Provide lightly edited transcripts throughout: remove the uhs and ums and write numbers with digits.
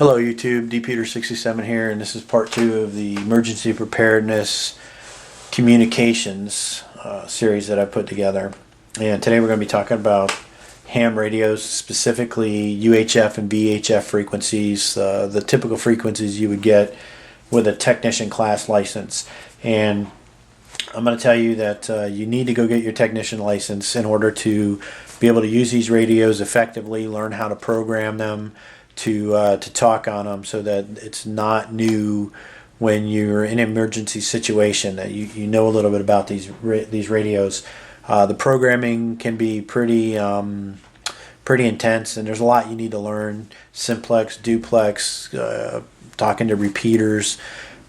Hello YouTube, dpeter67 here, and this is part 2 of the emergency preparedness communications series that I put together. And today we're going to be talking about ham radios, specifically UHF and VHF frequencies, the typical frequencies you would get with a technician class license. And I'm going to tell you that you need to go get your technician license in order to be able to use these radios effectively, learn how to program them, to talk on them, so that it's not new when you're in an emergency situation, that you know a little bit about these radios. The programming can be pretty intense, and there's a lot you need to learn. Simplex, duplex, talking to repeaters.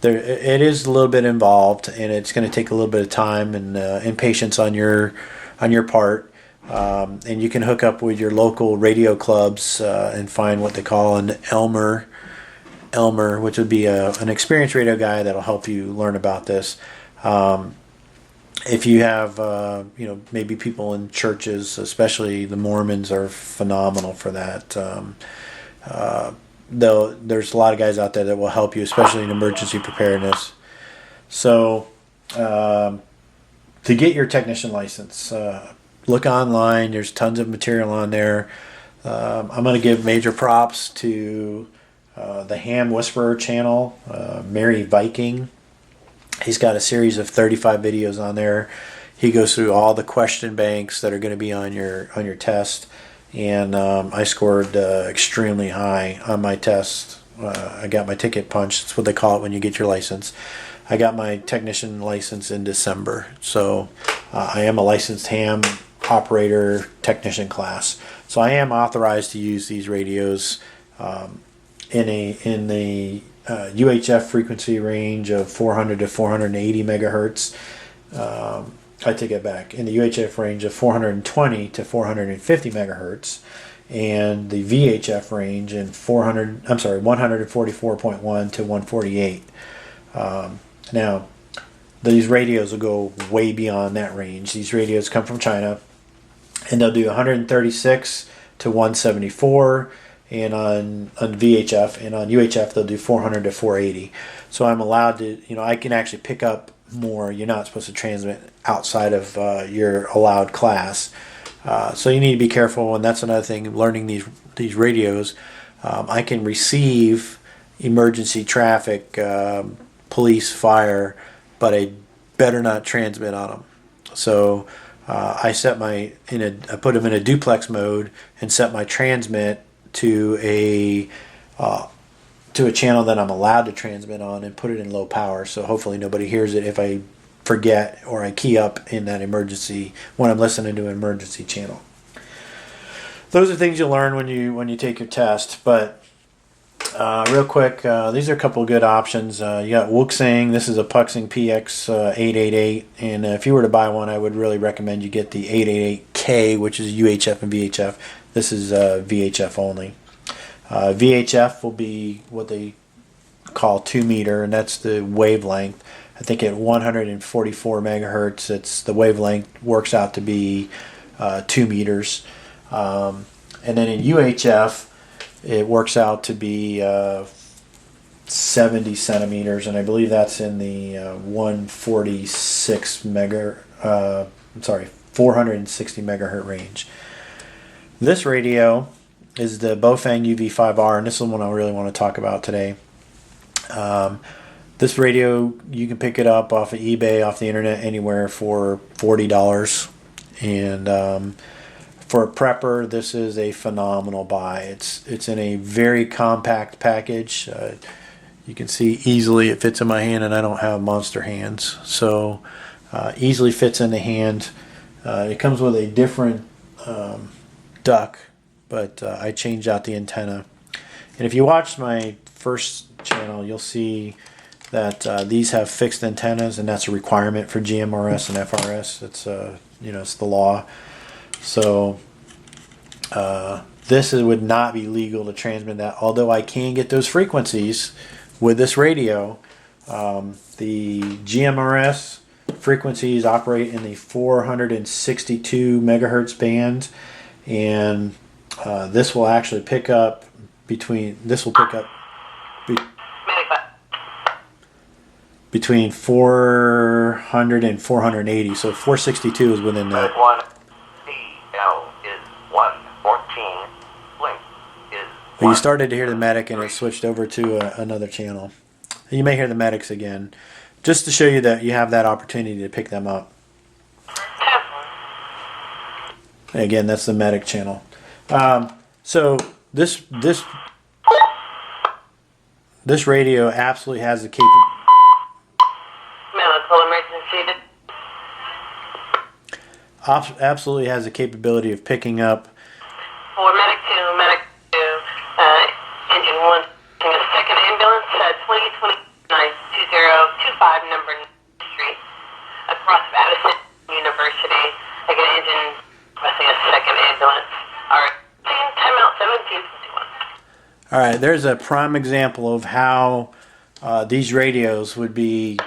It is a little bit involved, and it's going to take a little bit of time and patience on your part. And you can hook up with your local radio clubs and find what they call an Elmer, which would be an experienced radio guy that'll help you learn about this. If you have, maybe people in churches, especially the Mormons, are phenomenal for that. Though there's a lot of guys out there that will help you, especially in emergency preparedness. So, to get your technician license, look online. There's tons of material on there. I'm going to give major props to the Ham Whisperer channel, Mary Viking. He's got a series of 35 videos on there. He goes through all the question banks that are going to be on your test, and I scored extremely high on my test. I got my ticket punched. That's what they call it when you get your license. I got my technician license in December, so I am a licensed ham operator technician class. So I am authorized to use these radios in the UHF frequency range of 400 to 480 megahertz. I take it back. In the UHF range of 420 to 450 megahertz, and the VHF range in 144.1 to 148. Now, these radios will go way beyond that range. These radios come from China, and they'll do 136 to 174, and on VHF, and on UHF they'll do 400 to 480. So I'm allowed to, I can actually pick up more. You're not supposed to transmit outside of your allowed class. So you need to be careful, and that's another thing, learning these radios. I can receive emergency traffic, police, fire, but I better not transmit on them. So I put them in a duplex mode and set my transmit to a channel that I'm allowed to transmit on, and put it in low power. So hopefully nobody hears it if I forget or I key up in that emergency when I'm listening to an emergency channel. Those are things you learn when you take your test. But real quick, these are a couple of good options. You got Wuxing. This is a Puxing PX888, and if you were to buy one, I would really recommend you get the 888K, which is UHF and VHF. This is VHF only. VHF will be what they call 2 meter, and that's the wavelength. I think at 144 megahertz, the wavelength works out to be 2 meters. And then in UHF, it works out to be 70 centimeters, and I believe that's in the 460 megahertz range. This radio is the BOWFAN UV5R, and this is the one I really want to talk about today. This radio, you can pick it up off of eBay, off the internet, anywhere for $40. And for a prepper, this is a phenomenal buy. It's in a very compact package. You can see easily it fits in my hand, and I don't have monster hands. So easily fits in the hand. It comes with a different duck, but I changed out the antenna. And if you watch my first channel, you'll see that these have fixed antennas, and that's a requirement for GMRS and FRS. It's it's the law. So this would not be legal to transmit that, although I can get those frequencies with this radio. The GMRS frequencies operate in the 462 megahertz band, and this will actually pick up between 400 and 480. So 462 is within that. 1 CL is 114. Link is Well, you started to hear the medic and it switched over to another channel. And you may hear the medics again, just to show you that you have that opportunity to pick them up. And again, that's the medic channel. So this radio absolutely has the absolutely has the capability of picking up. For medic 2, engine 1, a second ambulance, 2029-2025, number Street, across Madison University. I get engine requesting a second ambulance. Alright, time out 1751. Alright, there's a prime example of how these radios would be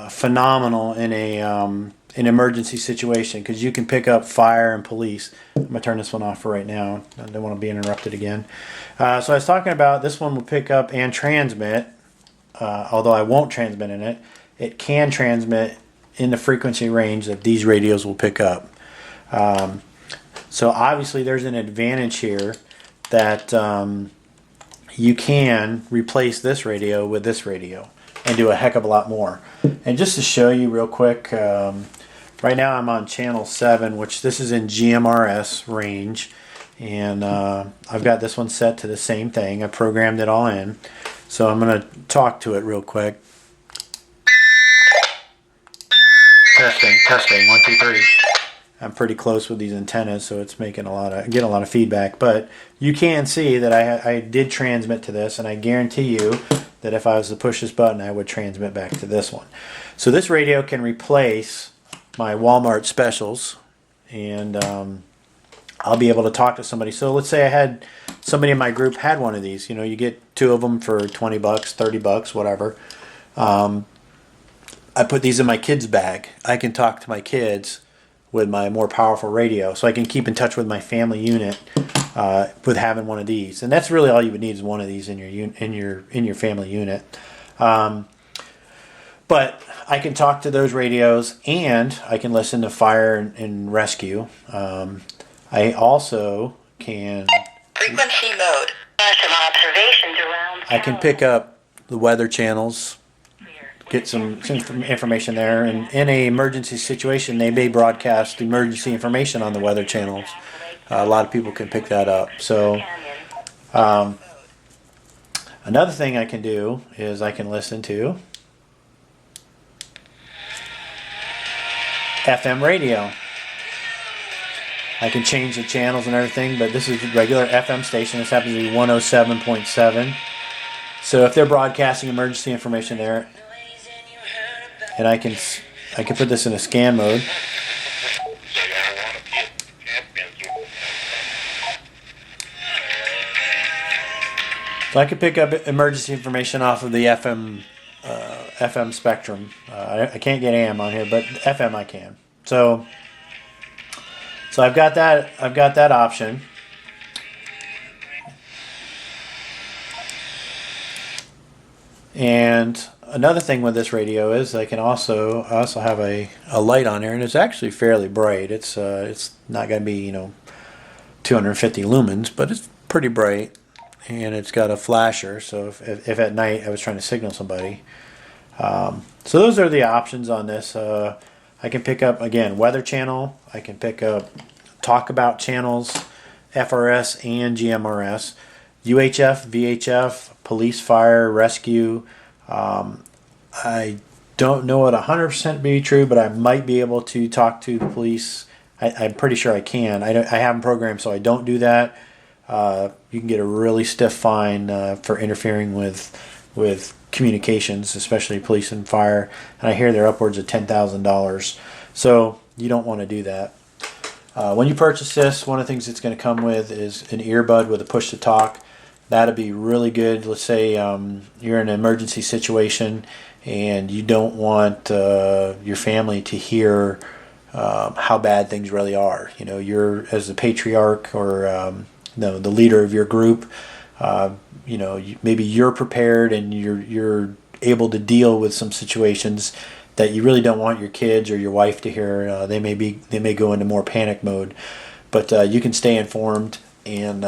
phenomenal in an emergency situation, because you can pick up fire and police. I'm going to turn this one off for right now. I don't want to be interrupted again. So I was talking about this one will pick up and transmit, although I won't transmit in it. It can transmit in the frequency range that these radios will pick up. So obviously there's an advantage here that you can replace this radio with this radio and do a heck of a lot more. And just to show you real quick, right now I'm on channel 7, which this is in GMRS range, and I've got this one set to the same thing. I programmed it all in, so I'm going to talk to it real quick. Testing, 1, 2, 3. I'm pretty close with these antennas, so it's making getting a lot of feedback. But you can see that I did transmit to this, and I guarantee you that if I was to push this button, I would transmit back to this one. So this radio can replace my Walmart specials, and I'll be able to talk to somebody. So let's say I had somebody in my group had one of these. You know, you get 2 of them for 20 bucks, 30 bucks, whatever. I put these in my kids' bag. I can talk to my kids with my more powerful radio, so I can keep in touch with my family unit with having one of these. And that's really all you would need, is one of these in your family unit. But I can talk to those radios, and I can listen to fire and rescue. I also can Frequency mode. Some observations around. I can pick up the weather channels, get some information there, and in an emergency situation they may broadcast emergency information on the weather channels. A lot of people can pick that up. So another thing I can do is I can listen to FM radio. I can change the channels and everything, but this is a regular FM station. This happens to be 107.7. So if they're broadcasting emergency information there, and I can put this in a scan mode. So I can pick up emergency information off of the FM spectrum. I can't get AM on here, but FM I can. So I've got that option. And another thing with this radio is I also have a light on there, and it's actually fairly bright. It's not going to be 250 lumens, but it's pretty bright, and it's got a flasher. So if at night I was trying to signal somebody, so those are the options on this. I can pick up, again, weather channel. I can pick up talk about channels, FRS and GMRS, UHF, VHF, police, fire, rescue. I don't know it 100% be true, but I might be able to talk to the police. I'm pretty sure I can. I haven't programmed, so I don't do that. You can get a really stiff fine for interfering with communications, especially police and fire. And I hear they're upwards of $10,000. So you don't want to do that. When you purchase this, one of the things it's going to come with is an earbud with a push to talk. That'll be really good. Let's say you're in an emergency situation and you don't want your family to hear how bad things really are. You're, as the patriarch or the leader of your group, maybe you're prepared and you're able to deal with some situations that you really don't want your kids or your wife to hear. They may go into more panic mode, but you can stay informed and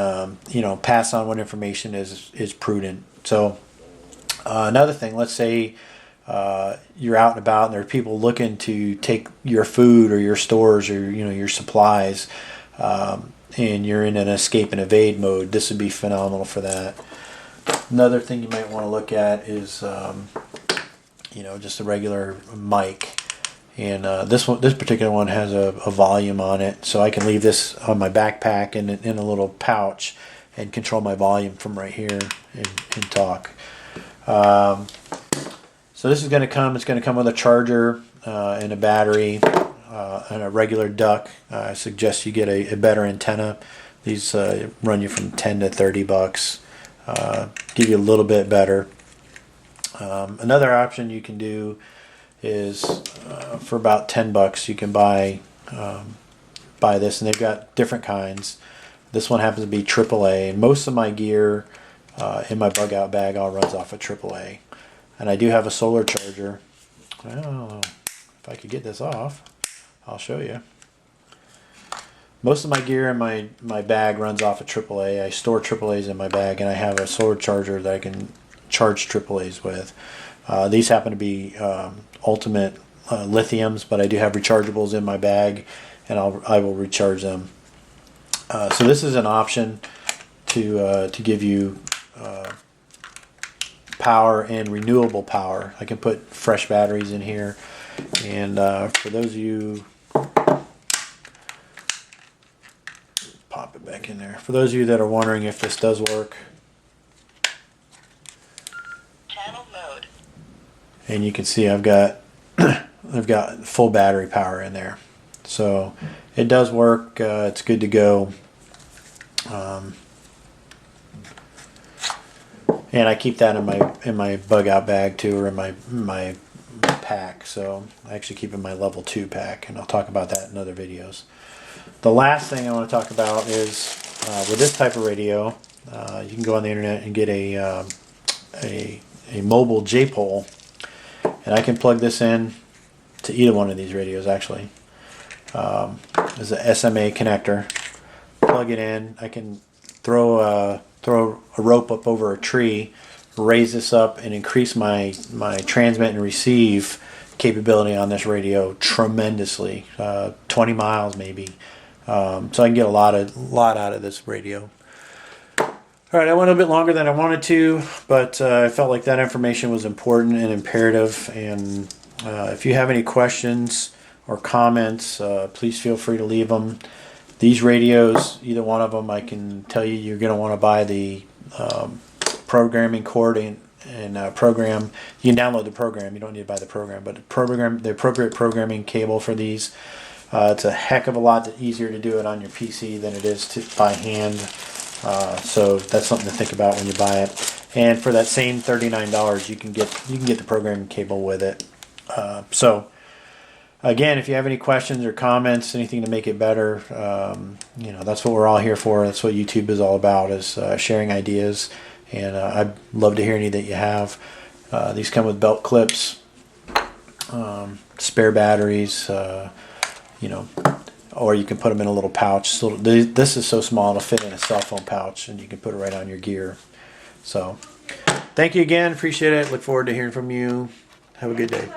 pass on what information is prudent. So another thing, let's say you're out and about and there are people looking to take your food or your stores or your supplies, and you're in an escape and evade mode. This would be phenomenal for that. Another thing you might want to look at is just a regular mic, and this particular one has a volume on it, so I can leave this on my backpack in a little pouch and control my volume from right here and talk. So this is going to come. It's going to come with a charger and a battery and a regular duck. I suggest you get a better antenna. These run you from $10 to $30. Give you a little bit better. Another option you can do is for about $10 you can buy this, and they've got different kinds. This one happens to be AAA, and most of my gear in my bug out bag all runs off of AAA. And I do have a solar charger. Well, if I could get this off, I'll show you. Most of my gear in my bag runs off of AAA. I store AAAs in my bag, and I have a solar charger that I can charge AAAs with. These happen to be ultimate lithiums, but I do have rechargeables in my bag, and I will recharge them. So this is an option to give you power and renewable power. I can put fresh batteries in here, and for those of you, pop it back in there. For those of you that are wondering if this does work, Channel mode. And you can see I've got full battery power in there, so it does work. It's good to go. And I keep that in my bug out bag too, or in my pack. So I actually keep it in my level 2 pack, and I'll talk about that in other videos. The last thing I want to talk about is with this type of radio, you can go on the internet and get a mobile J-pole, and I can plug this in to either one of these radios. Actually, there's a SMA connector. Plug it in. I can throw a rope up over a tree, raise this up, and increase my transmit and receive capability on this radio tremendously. 20 miles maybe. So I can get a lot out of this radio. All right, I went a bit longer than I wanted to, but I felt like that information was important and imperative. And if you have any questions or comments, please feel free to leave them. These radios, either one of them, I can tell you you're going to want to buy the programming cord and program. You can download the program. You don't need to buy the program, but the appropriate programming cable for these. It's a heck of a lot easier to do it on your PC than it is by hand. So that's something to think about when you buy it. And for that same $39, you can get the programming cable with it. So again, if you have any questions or comments, anything to make it better, that's what we're all here for. That's what YouTube is all about, is sharing ideas. And I'd love to hear any that you have. These come with belt clips, spare batteries, or you can put them in a little pouch. So this is so small it'll fit in a cell phone pouch, and you can put it right on your gear. So thank you again. Appreciate it. Look forward to hearing from you. Have a good day.